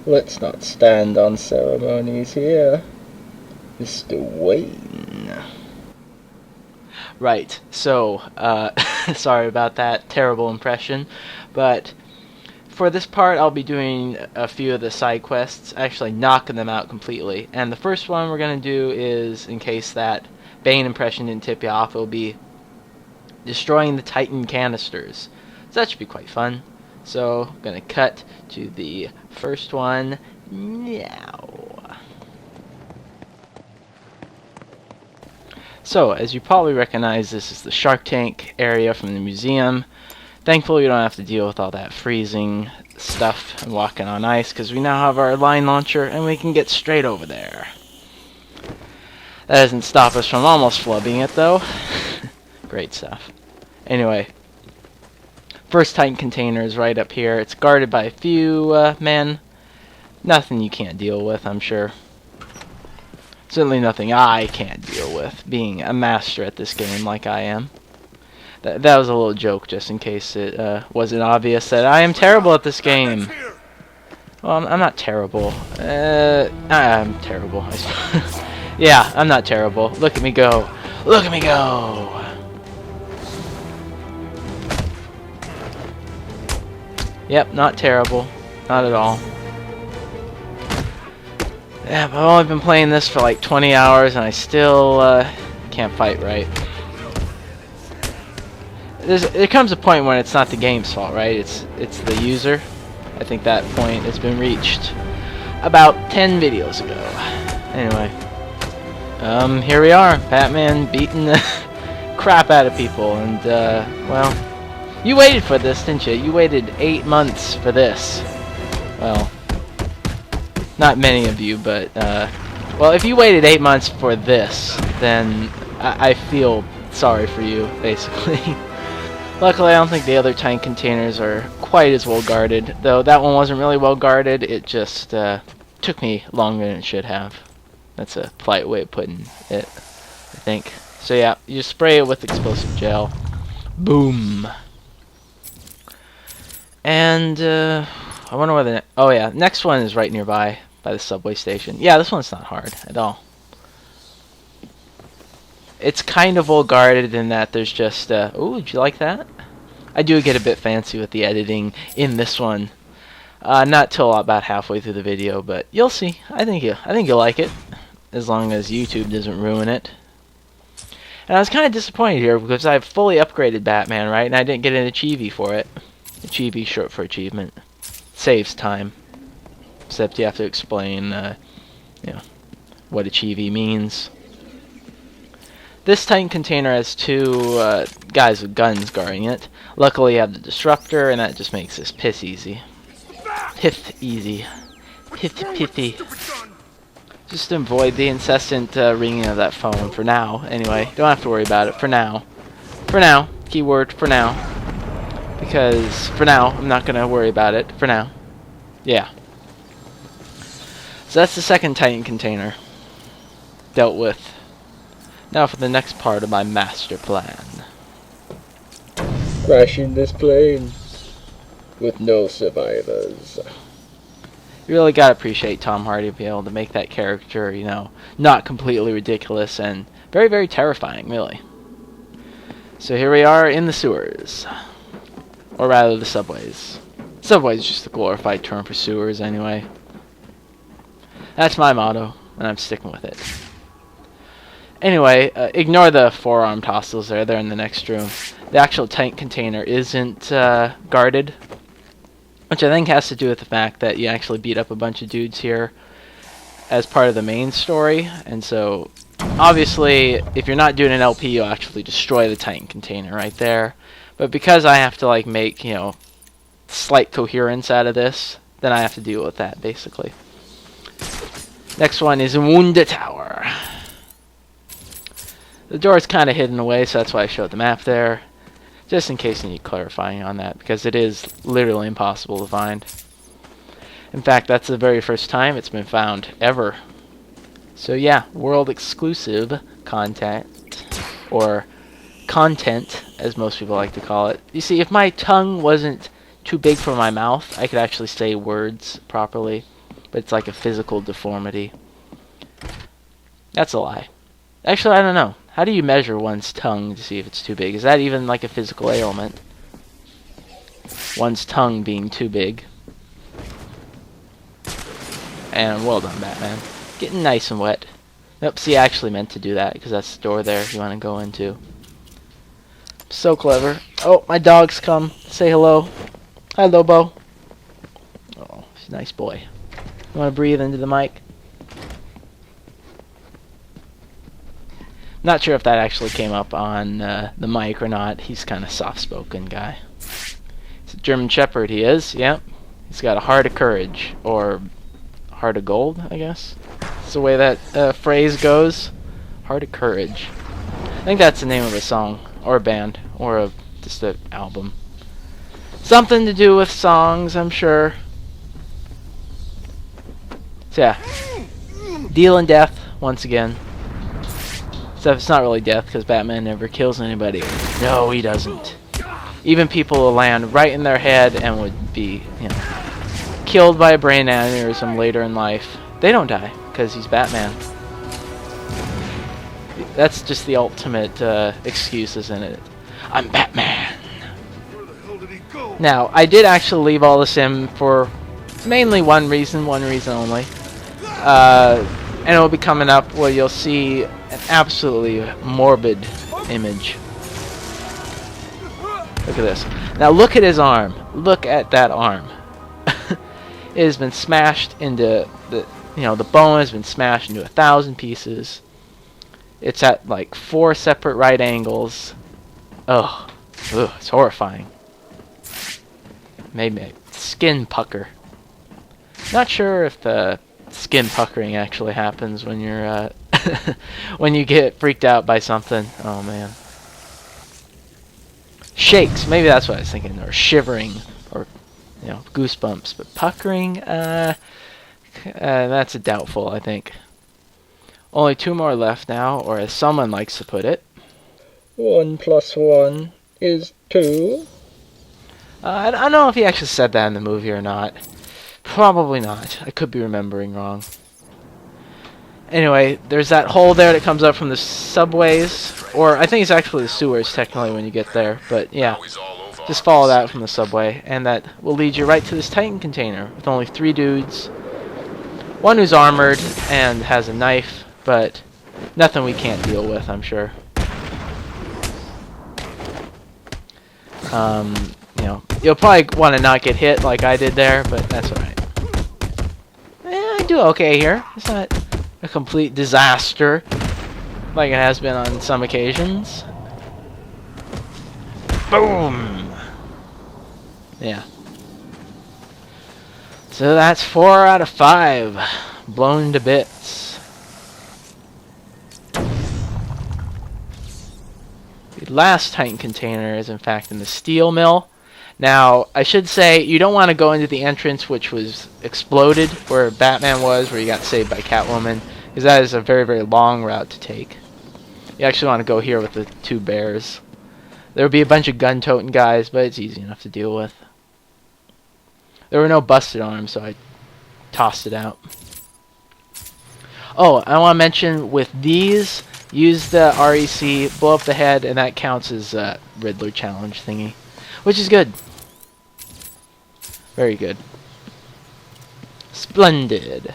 Let's not stand on ceremonies here, Mr. Wayne. Right, so, sorry about that terrible impression, but for this part I'll be doing a few of the side quests, actually knocking them out completely. And the first one we're going to do is, in case that Bane impression didn't tip you off, it'll be destroying the Titan canisters. So that should be quite fun. So, I'm going to cut to the first one now. So, as you probably recognize, this is the Shark Tank area from the museum. Thankfully, we don't have to deal with all that freezing stuff and walking on ice, because we now have our line launcher, and we can get straight over there. That doesn't stop us from almost flubbing it, though. Great stuff. Anyway, first Titan container is right up here. It's guarded by a few men. Nothing you can't deal with, I'm sure. Certainly nothing I can't deal with, being a master at this game like I am. That was a little joke, just in case it wasn't obvious that I am terrible at this game. Well, I'm not terrible. I'm terrible, I suppose. Yeah, I'm not terrible. Look at me go. Look at me go! Yep, not terrible. Not at all. Yeah, but I've only been playing this for like 20 hours and I still can't fight right. There comes a point when it's not the game's fault, right? It's the user. I think that point has been reached about 10 videos ago. Anyway, here we are, Batman beating the crap out of people, and well, you waited for this, didn't you? You waited 8 months for this. Well, not many of you, but well, if you waited 8 months for this, then I feel sorry for you, basically. Luckily, I don't think the other tank containers are quite as well guarded, though that one wasn't really well guarded. It just took me longer than it should have. That's a polite way of putting it, I think. So yeah, you spray it with explosive gel. Boom. And I wonder where the oh yeah, next one is right nearby by the subway station. Yeah, this one's not hard at all. It's kind of well guarded in that there's just ooh, did you like that? I do get a bit fancy with the editing in this one. Not till about halfway through the video, but you'll see. I think you'll like it, as long as YouTube doesn't ruin it. And I was kind of disappointed here because I've fully upgraded Batman, right? And I didn't get an achievie for it. Achievie, short for achievement. Saves time. Except you have to explain, you know, what achievie means. This Titan container has two guys with guns guarding it. Luckily, you have the disruptor, and that just makes this piss easy. Pith easy. Pithy. Just avoid the incessant ringing of that phone for now. Anyway, don't have to worry about it for now. For now. Keyword for now. Because for now, I'm not going to worry about it. For now. Yeah. So that's the second Titan container. Dealt with. Now for the next part of my master plan. Crashing this plane with no survivors. You really gotta appreciate Tom Hardy to be able to make that character, you know, not completely ridiculous and very, very terrifying, really. So here we are in the sewers. Or rather, the subways. Subway is just a glorified term for sewers, anyway. That's my motto, and I'm sticking with it. Anyway, ignore the forearm tossals there. They're in the next room. The actual tank container isn't guarded, which I think has to do with the fact that you actually beat up a bunch of dudes here as part of the main story. And so, obviously, if you're not doing an LP, you'll actually destroy the tank container right there. But because I have to, like, make, you know, slight coherence out of this, then I have to deal with that, basically. Next one is Wunda Tower. The door is kind of hidden away, so that's why I showed the map there. Just in case you need clarifying on that, because it is literally impossible to find. In fact, that's the very first time it's been found, ever. So yeah, world exclusive content, or content, as most people like to call it. You see, if my tongue wasn't too big for my mouth, I could actually say words properly. but it's like a physical deformity. That's a lie. Actually, I don't know. How do you measure one's tongue to see if it's too big? Is that even like a physical ailment? One's tongue being too big. And well done, Batman. Getting nice and wet. Nope, see, I actually meant to do that, because that's the door there you want to go into. So clever. Oh, my dog's come. Say hello. Hi, Lobo. Oh, he's a nice boy. You want to breathe into the mic? Not sure if that actually came up on the mic or not. He's kind of soft-spoken guy. He's a German Shepherd, he is. Yep. He's got a heart of courage. Or heart of gold, I guess. That's the way that phrase goes. Heart of courage. I think that's the name of a song. Or a band. Or just an album. Something to do with songs, I'm sure. So yeah. Dealing death, once again. Except it's not really death, because Batman never kills anybody. No, he doesn't. Even people will land right in their head and would be, you know, killed by a brain aneurysm later in life. They don't die, because he's Batman. That's just the ultimate excuse, isn't it? I'm Batman! Where the hell did he go? Now, I did actually leave all this in for mainly one reason only. And it will be coming up where you'll see an absolutely morbid image. Look at this. Now look at his arm. Look at that arm. It has been smashed into the bone has been smashed into 1,000 pieces. It's at like 4 separate right angles. Ugh, it's horrifying. Made me skin pucker. Not sure if the skin puckering actually happens when you're when you get freaked out by something. Oh man. Shakes, maybe that's what I was thinking, or shivering, or goosebumps. But puckering, that's a doubtful, I think. Only 2 more left now, or as someone likes to put it, 1 + 1 is 2. I don't know if he actually said that in the movie or not. Probably not. I could be remembering wrong. Anyway, there's that hole there that comes up from the subways. Or, I think it's actually the sewers, technically, when you get there. But, yeah. Just follow that from the subway. And that will lead you right to this Titan container. With only 3 dudes. One who's armored and has a knife. But, nothing we can't deal with, I'm sure. You'll probably want to not get hit like I did there. But, that's alright. I do okay here. It's not a complete disaster like it has been on some occasions. Boom! Yeah. So that's 4 out of 5 blown to bits. The last Titan container is in fact in the steel mill. Now, I should say, you don't want to go into the entrance which was exploded, where Batman was, where you got saved by Catwoman, because that is a very, very long route to take. You actually want to go here with the 2 bears. There would be a bunch of gun-toting guys, but it's easy enough to deal with. There were no busted arms, so I tossed it out. Oh, I want to mention, with these, use the REC, blow up the head, and that counts as a Riddler challenge thingy. Which is good. Very good. Splendid.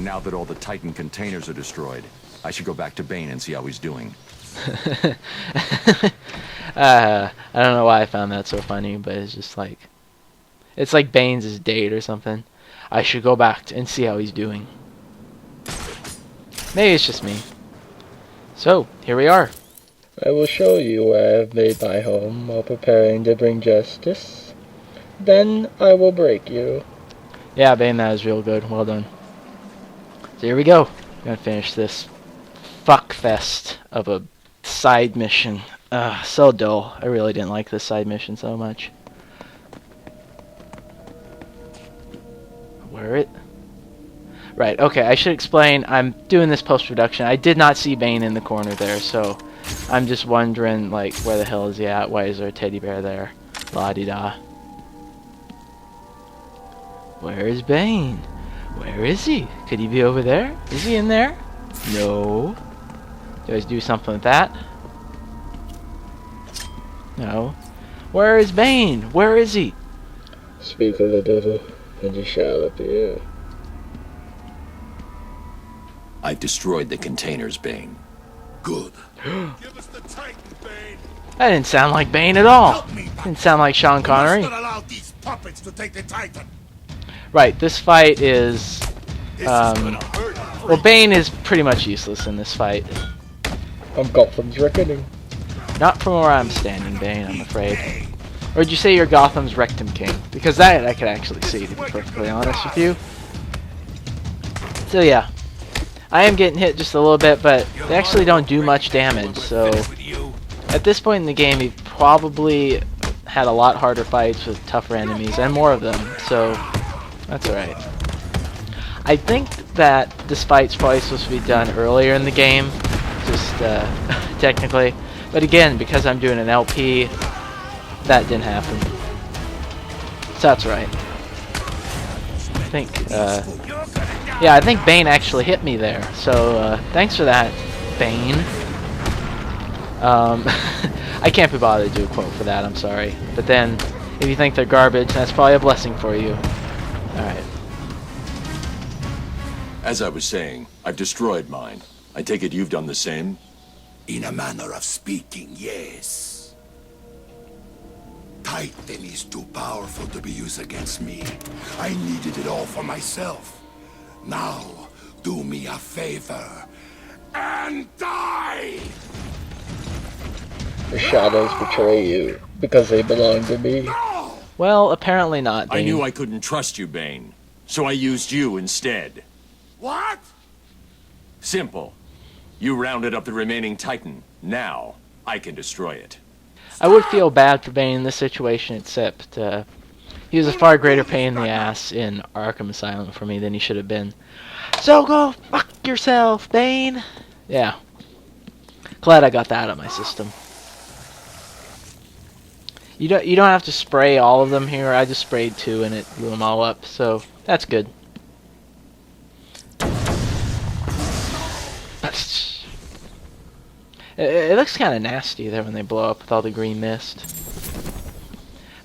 Now that all the Titan containers are destroyed, I should go back to Bane and see how he's doing. I don't know why I found that so funny, but it's just like... It's like Bane's date or something. I should go back and see how he's doing. Maybe it's just me. So, here we are. I will show you where I have made my home while preparing to bring justice. Then I will break you. Yeah, Bane, that was real good. Well done. So here we go. Gonna finish this fuckfest of a side mission. So dull. I really didn't like this side mission so much. Where it? Right, okay, I should explain. I'm doing this post-production. I did not see Bane in the corner there, so I'm just wondering, like, where the hell is he at? Why is there a teddy bear there? La-di-da. Where is Bane? Where is he? Could he be over there? Is he in there? No. Do I do something with that? No. Where is Bane? Where is he? Speak of the devil, and he shall appear. I've destroyed the containers, Bane. Good. Give us the Titan, Bane. That didn't sound like Bane at all. Help me, Didn't sound like Sean Connery. Must not allow these puppets to take the Titan. Right, this fight is... This is gonna hurt. well, Bane is pretty much useless in this fight. I'm Gotham's reckoning. Not from where I'm standing, Bane, I'm afraid. Or did you say you're Gotham's Rectum King? Because that I could actually see, to be perfectly honest with you. So yeah. I am getting hit just a little bit, but they actually don't do much damage, so... At this point in the game, you've probably had a lot harder fights with tougher enemies, and more of them, so... That's alright. I think that this fight's probably supposed to be done earlier in the game, just technically. But again, because I'm doing an LP, that didn't happen. So that's right. I think, yeah, I think Bane actually hit me there. So, thanks for that, Bane. I can't be bothered to do a quote for that, I'm sorry. But then, if you think they're garbage, that's probably a blessing for you. Alright. As I was saying, I've destroyed mine. I take it you've done the same? In a manner of speaking, yes. Titan is too powerful to be used against me. I needed it all for myself. Now, do me a favor and die! The shadows betray you, because they belong to me. No! Well, apparently not, Bane. I knew I couldn't trust you, Bane. So I used you instead. What? Simple. You rounded up the remaining Titan. Now, I can destroy it. I would feel bad for Bane in this situation, except he was a far greater pain in the ass in Arkham Asylum for me than he should have been. So go fuck yourself, Bane! Yeah. Glad I got that out of my system. You don't have to spray all of them here. I just sprayed 2 and it blew them all up, so that's good. It looks kind of nasty there when they blow up with all the green mist.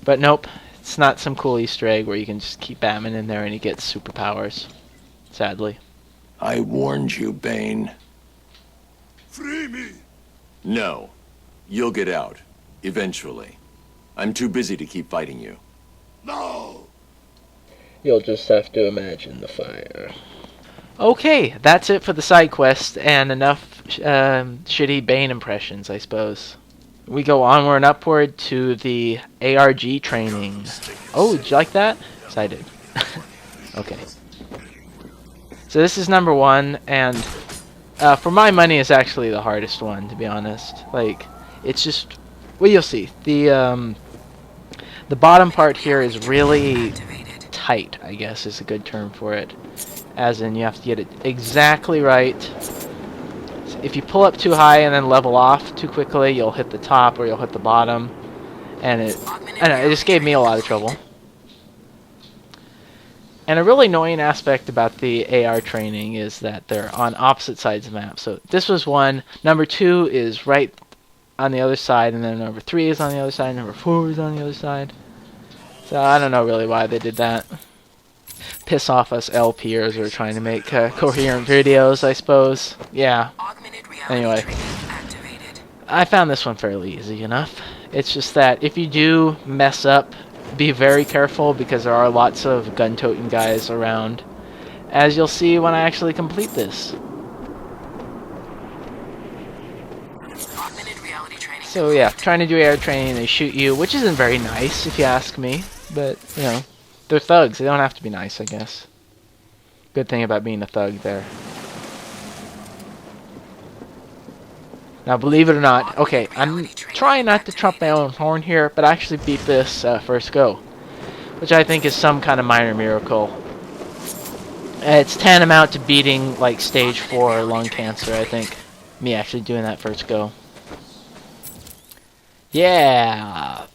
But nope, it's not some cool Easter egg where you can just keep Batman in there and he gets superpowers. Sadly. I warned you, Bane. Free me! No. You'll get out. Eventually. I'm too busy to keep fighting you. No! You'll just have to imagine the fire. Okay, that's it for the side quest and enough shitty Bane impressions, I suppose. We go onward and upward to the ARG training. Oh, did you like that? Yes, I did. Okay. So this is number 1, and for my money, it's actually the hardest one, to be honest. Like, it's just... Well, you'll see. The bottom part here is really tight, I guess is a good term for it. As in, you have to get it exactly right. If you pull up too high and then level off too quickly, you'll hit the top or you'll hit the bottom. And I don't know, it just gave me a lot of trouble. And a really annoying aspect about the AR training is that they're on opposite sides of the map. So this was 1. Number 2 is right on the other side, and then number 3 is on the other side, number 4 is on the other side. So I don't know really why they did that. Piss off us LPers who are trying to make coherent videos, I suppose. Yeah. Anyway. I found this one fairly easy enough. It's just that if you do mess up, be very careful because there are lots of gun-toting guys around. As you'll see when I actually complete this. So yeah, trying to do air training, they shoot you, which isn't very nice if you ask me. But, you know, they're thugs. They don't have to be nice, I guess. Good thing about being a thug there. Now, believe it or not, okay, I'm trying not to trump my own horn here, but I actually beat this first go, which I think is some kind of minor miracle. It's tantamount to beating, like, stage 4 lung cancer, I think. Me actually doing that first go. Yeah!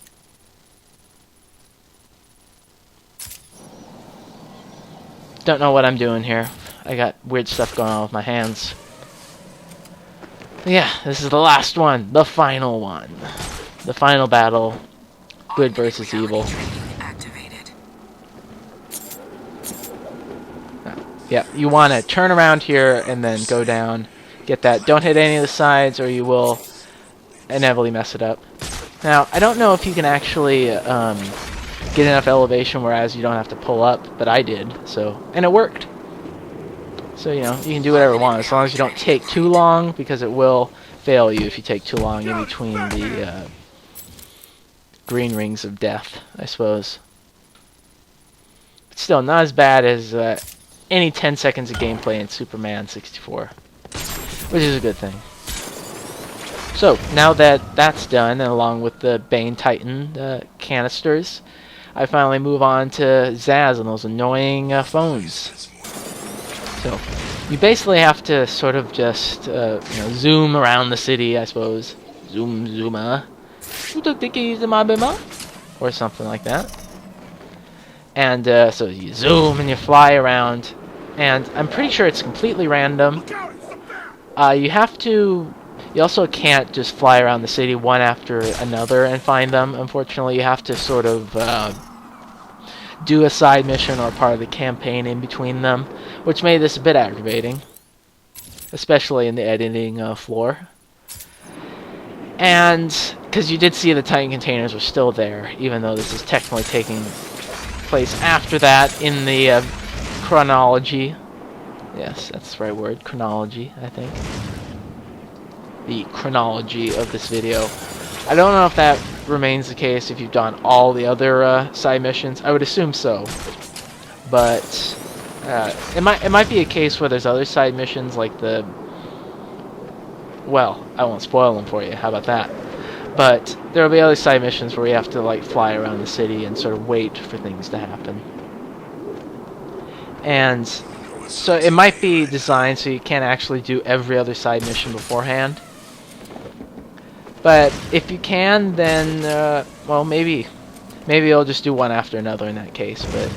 Don't know what I'm doing here. I got weird stuff going on with my hands. Yeah, this is the last one. The final one. The final battle. Good versus evil. Yeah, you want to turn around here and then go down. Get that. Don't hit any of the sides or you will inevitably mess it up. Now, I don't know if you can actually get enough elevation whereas you don't have to pull up, but I did, so, and it worked. So, you know, you can do whatever you want as long as you don't take too long, because it will fail you if you take too long in between the green rings of death, I suppose. But still, not as bad as any 10 seconds of gameplay in Superman 64, which is a good thing. So, now that that's done, and along with the Bane Titan canisters, I finally move on to Zsasz and those annoying phones. So, you basically have to sort of just, zoom around the city, I suppose. Zooma. Who took the keys to my bima? Or something like that. And, so you zoom and you fly around. And I'm pretty sure it's completely random. You also can't just fly around the city one after another and find them. Unfortunately, you have to sort of do a side mission or part of the campaign in between them, which made this a bit aggravating, especially in the editing floor. And because you did see the Titan containers were still there, even though this is technically taking place after that in the chronology. Yes, that's the right word, chronology, I think. The chronology of this video. I don't know if that remains the case if you've done all the other side missions. I would assume so, but it might be a case where there's other side missions like the. Well, I won't spoil them for you. How about that? But there will be other side missions where you have to like fly around the city and sort of wait for things to happen. And so it might be designed so you can't actually do every other side mission beforehand. But if you can, then, well, maybe you'll just do one after another in that case. But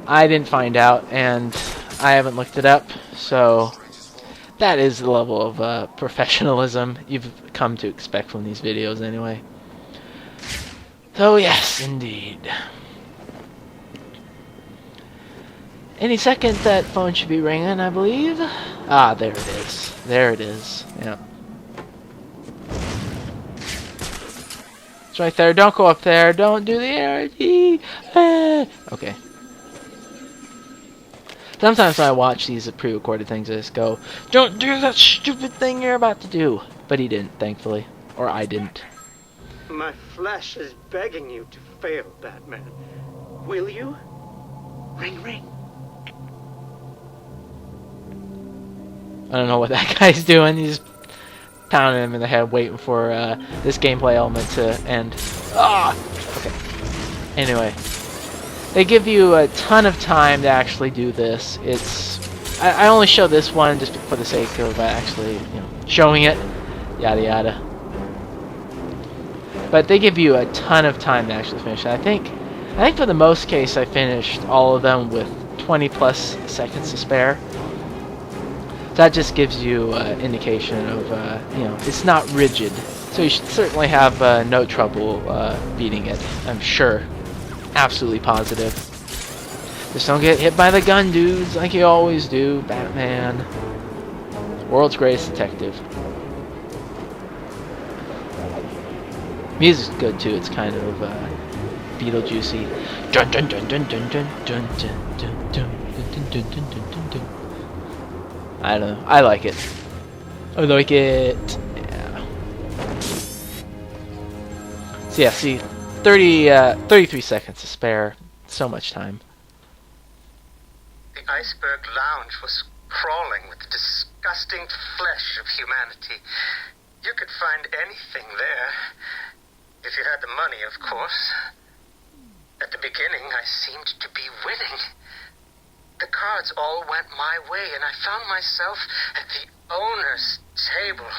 I didn't find out, and I haven't looked it up, so that is the level of professionalism you've come to expect from these videos anyway. So, yes, indeed. Any second, that phone should be ringing, I believe. Ah, there it is. There it is. Yeah. It's right there. Don't go up there. Don't do the ARG. Okay. Sometimes when I watch these pre-recorded things, I just go, "Don't do that stupid thing you're about to do." But he didn't, thankfully. Or I didn't. My flesh is begging you to fail, Batman. Will you? Ring, ring. I don't know what that guy's doing. He's pounding him in the head, waiting for this gameplay element to end. Ah! Okay. Anyway. They give you a ton of time to actually do this. I only show this one just for the sake of actually, showing it. Yada yada. But they give you a ton of time to actually finish it. I think for the most case I finished all of them with 20 plus seconds to spare. That just gives you indication of, it's not rigid. So you should certainly have no trouble beating it, I'm sure. Absolutely positive. Just don't get hit by the gun dudes like you always do, Batman. World's greatest detective. Music's good too, it's kind of Beetlejuicy. Dun dun dun dun dun dun dun dun dun dun dun dun dun dun dun. I don't know. I like it. I like it. Yeah. So yeah, see, 33 seconds to spare. So much time. The iceberg lounge was crawling with the disgusting flesh of humanity. You could find anything there. If you had the money, of course. At the beginning, I seemed to be winning. The cards all went my way, and I found myself at the owner's table.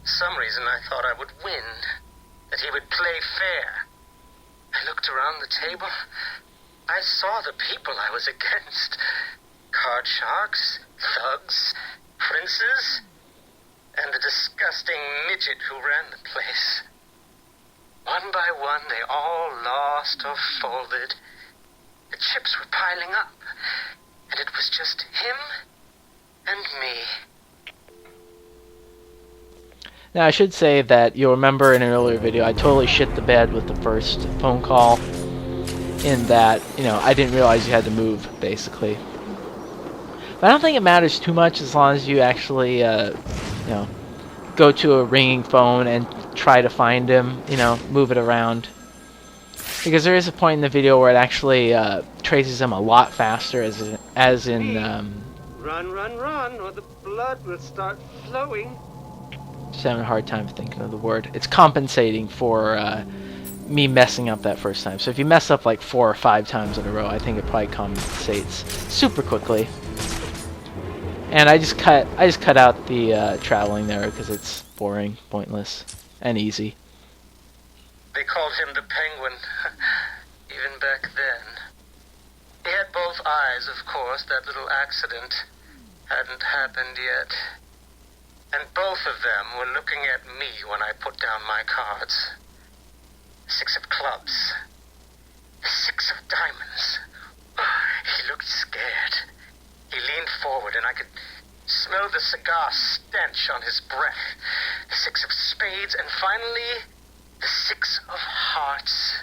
For some reason I thought I would win, that he would play fair. I looked around the table. I saw the people I was against. Card sharks, thugs, princes, and the disgusting midget who ran the place. One by one, they all lost or folded. The chips were piling up, and it was just him and me. Now, I should say that you'll remember in an earlier video, I totally shit the bed with the first phone call, in that, you know, I didn't realize you had to move, basically. But I don't think it matters too much as long as you actually, you know, go to a ringing phone and try to find him, you know, move it around. Because there is a point in the video where it actually traces him a lot faster, as in Run, run, run, or the blood will start flowing. just having a hard time thinking of the word. It's compensating for me messing up that first time. So if you mess up like 4 or 5 times in a row, I think it probably compensates super quickly. And I just cut out the traveling there because it's boring, pointless, and easy. They called him the Penguin, even back then. He had both eyes, of course. That little accident hadn't happened yet. And both of them were looking at me when I put down my cards. 6 of clubs. 6 of diamonds. He looked scared. He leaned forward and I could smell the cigar stench on his breath. 6 of spades and finally the 6 of hearts.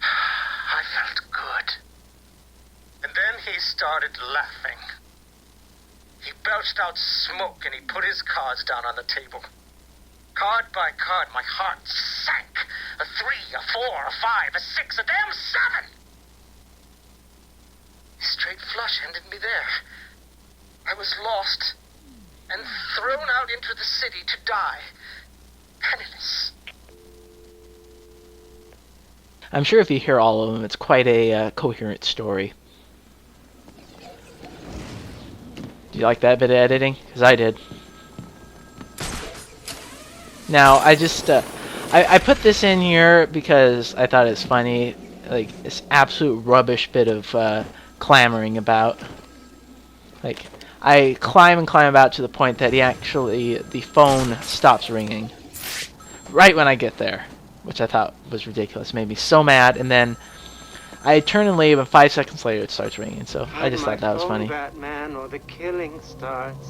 I felt good. And then he started laughing. He belched out smoke and he put his cards down on the table. Card by card, my heart sank. A 3, a 4, a 5, a 6, a damn 7. Straight flush ended me there. I was lost and thrown out into the city to die. Penniless. I'm sure if you hear all of them, it's quite a coherent story. Do you like that bit of editing? Because I did. Now, I just, I put this in here because I thought it's funny. Like, this absolute rubbish bit of clamoring about. Like, I climb and climb about to the point that the phone stops ringing. Right when I get there. Which I thought was ridiculous. Made me so mad. And then I turn and leave, and 5 seconds later it starts ringing. So I just thought that was funny. Batman, or the killing starts.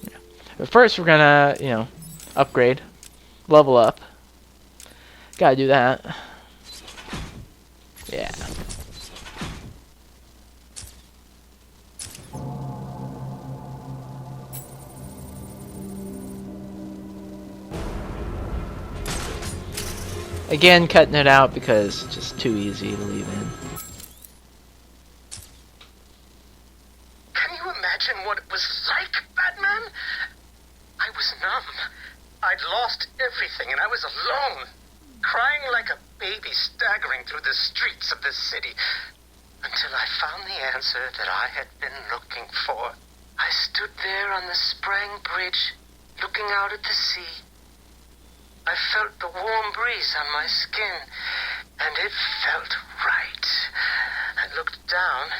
Yeah. But first we're gonna, you know, upgrade, level up. Gotta do that. Yeah. Again, cutting it out because it's just too easy to leave in. Can you imagine what it was like, Batman? I was numb. I'd lost everything and I was alone, crying like a baby staggering through the streets of the city until I found the answer that I had been looking for. I stood there on the Sprang Bridge, looking out at the sea. I felt the warm breeze on my skin, and it felt right. I looked down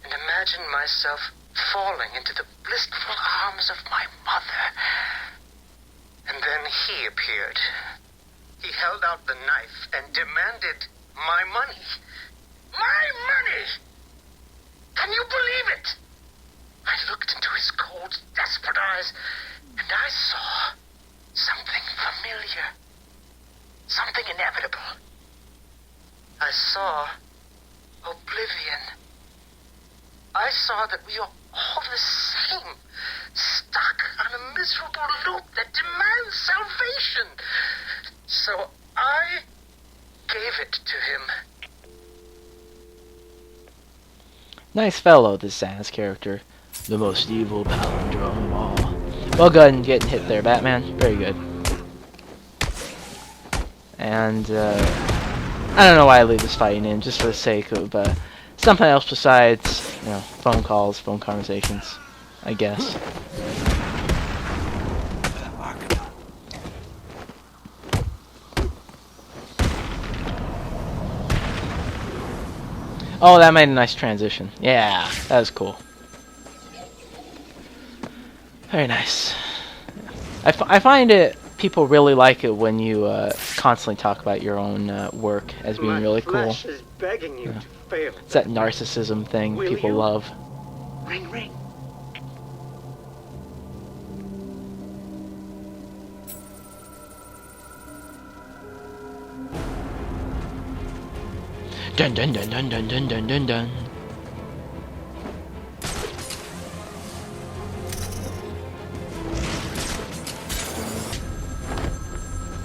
and imagined myself falling into the blissful arms of my mother. And then he appeared. He held out the knife and demanded my money. My money! Can you believe it? I looked into his cold, desperate eyes, and I saw something familiar. Something inevitable. I saw oblivion. I saw that we are all the same, stuck on a miserable loop that demands salvation. So I gave it to him. Nice fellow, this Zsasz character. The most evil palindrome of all. Well done getting hit there, Batman. Very good. And, I don't know why I leave this fighting in, just for the sake of, something else besides, you know, phone calls, phone conversations, I guess. Oh, that made a nice transition. Yeah, that was cool. Very nice. I find it, people really like it when you constantly talk about your own work as being really cool. My flesh is begging you to fail. It's that narcissism thing Will people you? love. Ring, ring. Dun dun dun dun dun dun dun dun dun.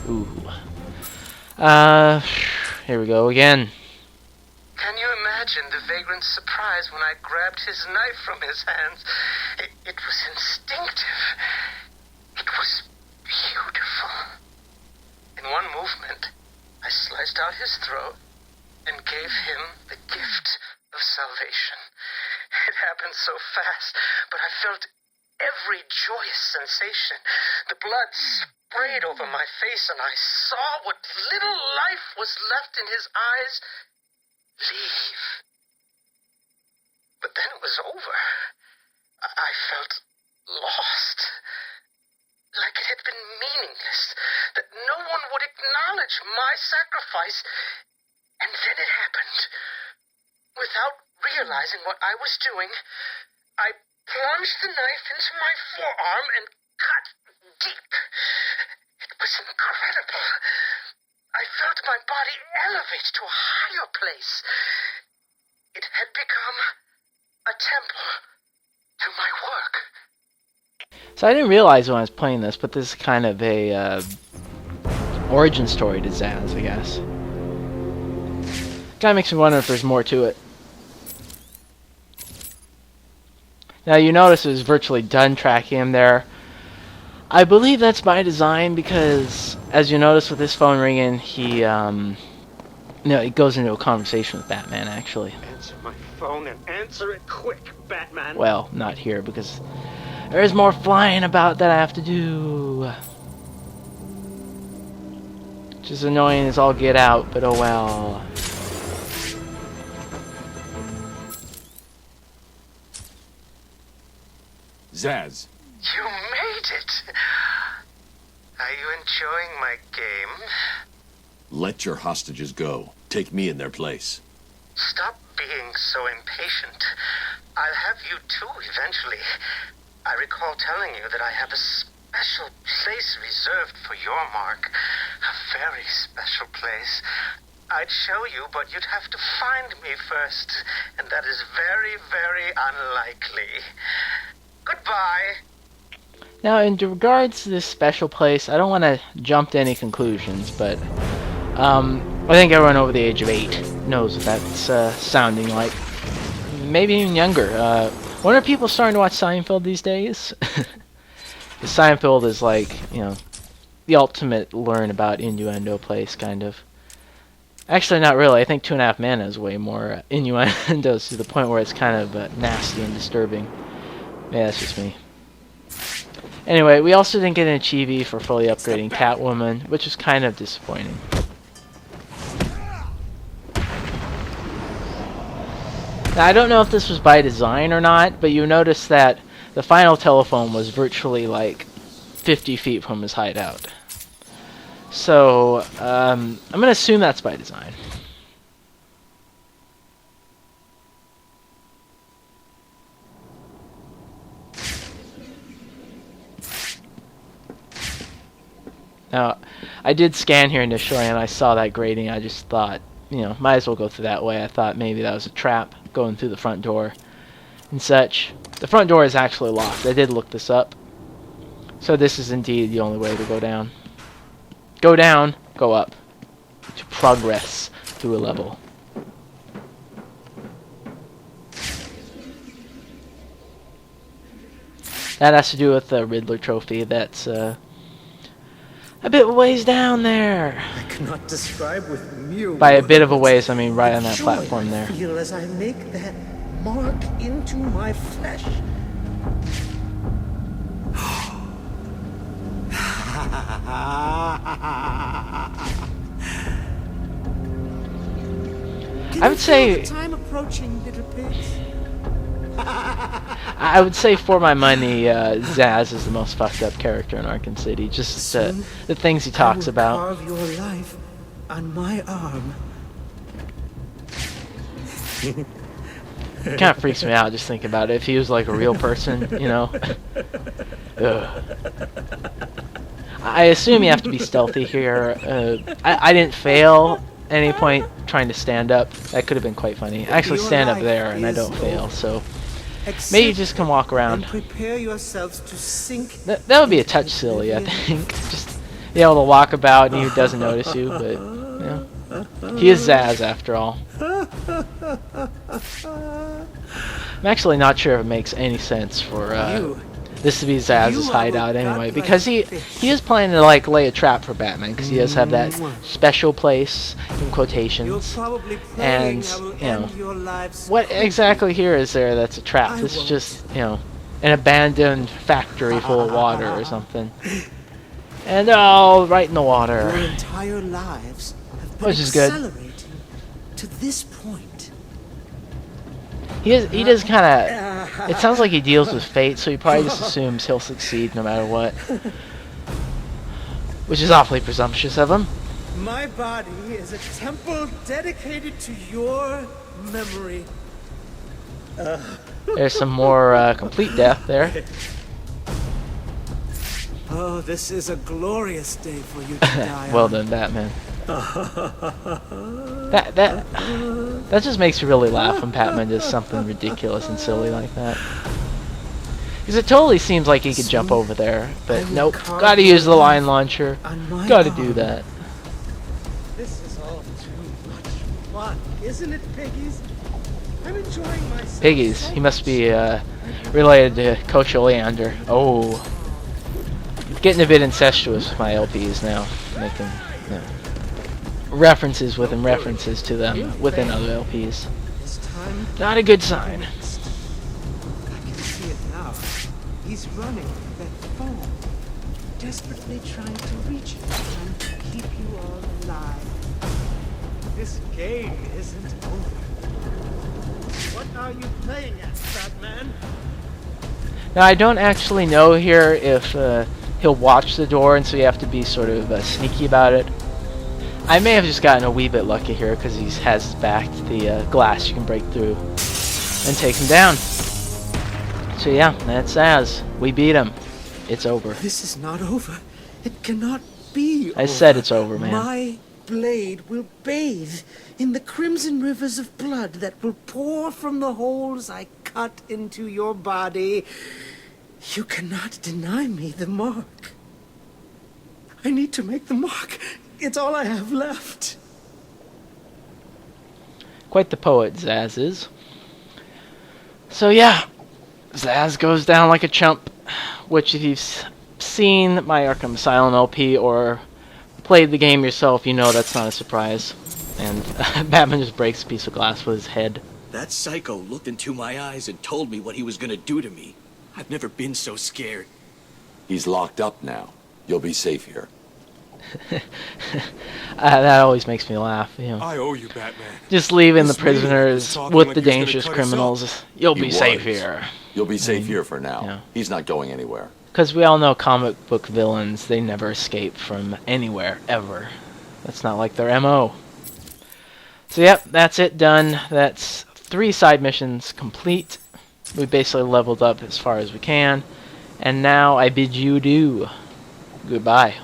Ooh. Here we go again. Can you imagine the vagrant's surprise when I grabbed his knife from his hands? It was instinctive. It was beautiful. In one movement, I sliced out his throat and gave him the gift of salvation. It happened so fast, but I felt every joyous sensation. The blood sprayed over my face, and I saw what little life was left in his eyes leave. But then it was over. I felt lost. Like it had been meaningless, that no one would acknowledge my sacrifice. And then it happened. Without realizing what I was doing, I plunged the knife into my forearm and cut deep. It was incredible. I felt my body elevate to a higher place. It had become a temple to my work. So I didn't realize when I was playing this, but this is kind of a origin story to Zsasz, I guess. Kind of makes me wonder if there's more to it. Now you notice it was virtually done tracking him there. I believe that's by design because, as you notice with this phone ringing, he, it goes into a conversation with Batman, actually. Answer my phone and answer it quick, Batman. Well, not here, because there's more flying about that I have to do. Which is annoying as all get out, but oh well. Zsasz, You made it. Are you enjoying my game? let your hostages go. Take me in their place. Stop being so impatient. I'll have you too eventually. I recall telling you that I have a special place reserved for your mark. A very special place. I'd show you, but you'd have to find me first. And that is very, very unlikely. Goodbye. Now, in regards to this special place, I don't want to jump to any conclusions, but I think everyone over the age of 8 knows what that's sounding like. Maybe even younger. When are people starting to watch Seinfeld these days? Seinfeld is like, the ultimate learn about innuendo place, kind of. Actually, not really. I think 2.5 Men has way more innuendos to the point where it's kind of nasty and disturbing. Yeah, that's just me. Anyway, we also didn't get an achievement for fully upgrading Catwoman, which is kind of disappointing. Now, I don't know if this was by design or not, but you notice that the final telephone was virtually like 50 feet from his hideout. So, I'm going to assume that's by design. Now, I did scan here initially and I saw that grating. I just thought, might as well go through that way. I thought maybe that was a trap going through the front door and such. The front door is actually locked. I did look this up. So this is indeed the only way to go down. Go down, go up. To progress through a level. That has to do with the Riddler trophy that's a bit ways down there. I cannot describe with mere By a bit of a words ways, I mean right on that the platform joy I there. feel as I make that mark into my flesh. I would say time approaching, little pigs. I would say for my money, Zsasz is the most fucked up character in Arkham City. Just the things he talks about. Carve your life on my arm. It kind of freaks me out just thinking about it. If he was like a real person, you know. Ugh. I assume you have to be stealthy here. I didn't fail at any point trying to stand up. That could have been quite funny. I actually stand up there and I don't fail, so maybe you just can walk around. Prepare yourselves to sink. That would be a touch silly, I think. Just be able to walk about and he doesn't notice you, but you know. He is Zsasz after all. I'm actually not sure if it makes any sense for this to be Zsasz's hideout anyway, because he is planning to like lay a trap for Batman, because he does have that special place in quotations, and you know what exactly here is there that's a trap? This is just, you know, an abandoned factory full of water or something, and they're all right in the water. Your entire lives have been Which is good. accelerating to this point. He does kind of. It sounds like he deals with fate, so he probably just assumes he'll succeed no matter what, which is awfully presumptuous of him. My body is a temple dedicated to your memory. There's some more complete death there. Oh, this is a glorious day for you to die Well on. done, Batman. That just makes me really laugh when Batman does something ridiculous and silly like that. Because it totally seems like he could jump over there, but nope. Gotta use the line launcher. Gotta do that. This is all too much fun, isn't it, piggies? I'm enjoying myself. Piggies. He must be related to Coach Oleander. Oh. Getting a bit incestuous with my LPs now. Making, you know, references within references to them within other LPs. This time, Not a good sign. I can see it now. He's running with that foam, desperately trying to reach you and keep you all alive. This game isn't over. What are you playing at, Batman? Now I don't actually know here if he'll watch the door, and so you have to be sort of sneaky about it. I may have just gotten a wee bit lucky here because he has his back to the glass you can break through and take him down. So yeah, that's Zsasz. We beat him. It's over. This is not over. It cannot be I over. said it's over, man. My blade will bathe in the crimson rivers of blood that will pour from the holes I cut into your body. You cannot deny me the mark. I need to make the mark. It's all I have left. Quite the poet, Zsasz is. So yeah, Zsasz goes down like a chump, which if you've seen my Arkham Asylum LP or played the game yourself, you know that's not a surprise. And Batman just breaks a piece of glass with his head. That psycho looked into my eyes and told me what he was gonna do to me. I've never been so scared. He's locked up now. You'll be safe here. That always makes me laugh, you know. I owe you, Batman. Just leaving the This lady prisoners was talking with like the he was gonna dangerous cut us criminals. You'll He be safe was. here. You'll be safe here for now. yeah. He's not going anywhere. Because we all know comic book villains, they never escape from anywhere, ever. That's not like their MO. So yep, that's it, done. That's 3 side missions complete. We basically leveled up as far as we can. And now I bid you adieu. Goodbye.